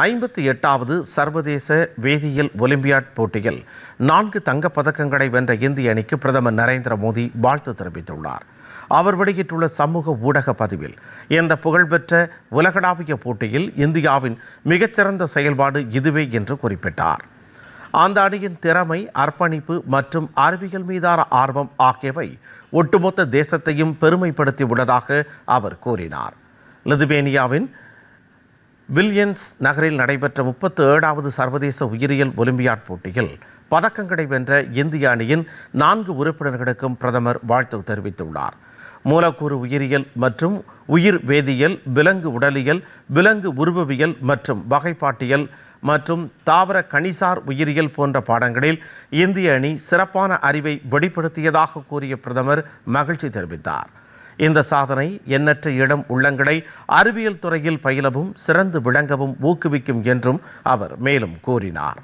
58வது சர்வதேச வேதியியல் ஒலிம்பியாட் போட்டியில் 4 தங்கப் பதக்கங்களை வென்ற இந்திய அணிக்கு பிரதமர் நரேந்திர மோடி வாழ்த்து தெரிவித்துள்ளார். அவர் வெளியிட்டுள்ள சமூக ஊடக பதிவில், இந்த புகழ்பெற்ற உலகளாவிய போட்டியில் இந்தியாவின் மிகச்சிறந்த செயல்பாடு இதுவே என்று குறிப்பிட்டார். அந்த அணியின் திறமை, அர்ப்பணிப்பு மற்றும் அறிவியல் மீதான ஆர்வம் ஆகியவை ஒட்டுமொத்த தேசத்தையும் பெருமைப்படுத்தி உள்ளதாக அவர் கூறினார். லிதுவேனியாவின் வில்னியஸ் நகரில் நடைபெற்ற 37வது சர்வதேச உயிரியல் ஒலிம்பியாட் போட்டியில் பதக்கங்களை வென்ற இந்திய அணியின் 4 உறுப்பினர்களுக்கும் பிரதமர் வாழ்த்து தெரிவித்துள்ளார். மூலக்கூறு உயிரியல் மற்றும் உயிர் வேதியியல், விலங்கு உடலியல், விலங்கு உருவவியல் மற்றும் வகைப்பாட்டியல் மற்றும் தாவர கனிசார் உயிரியல் போன்ற பாடங்களில் இந்திய அணி சிறப்பான அறிவை வெளிப்படுத்தியதாக கூறிய பிரதமர் மகிழ்ச்சி தெரிவித்தார். இந்த சாதனை எண்ணற்ற இளம் உள்ளங்களை அறிவியல் துறையில் பயிலவும் சிறந்து விளங்கவும் ஊக்குவிக்கும் என்றும் அவர் மேலும் கூறினார்.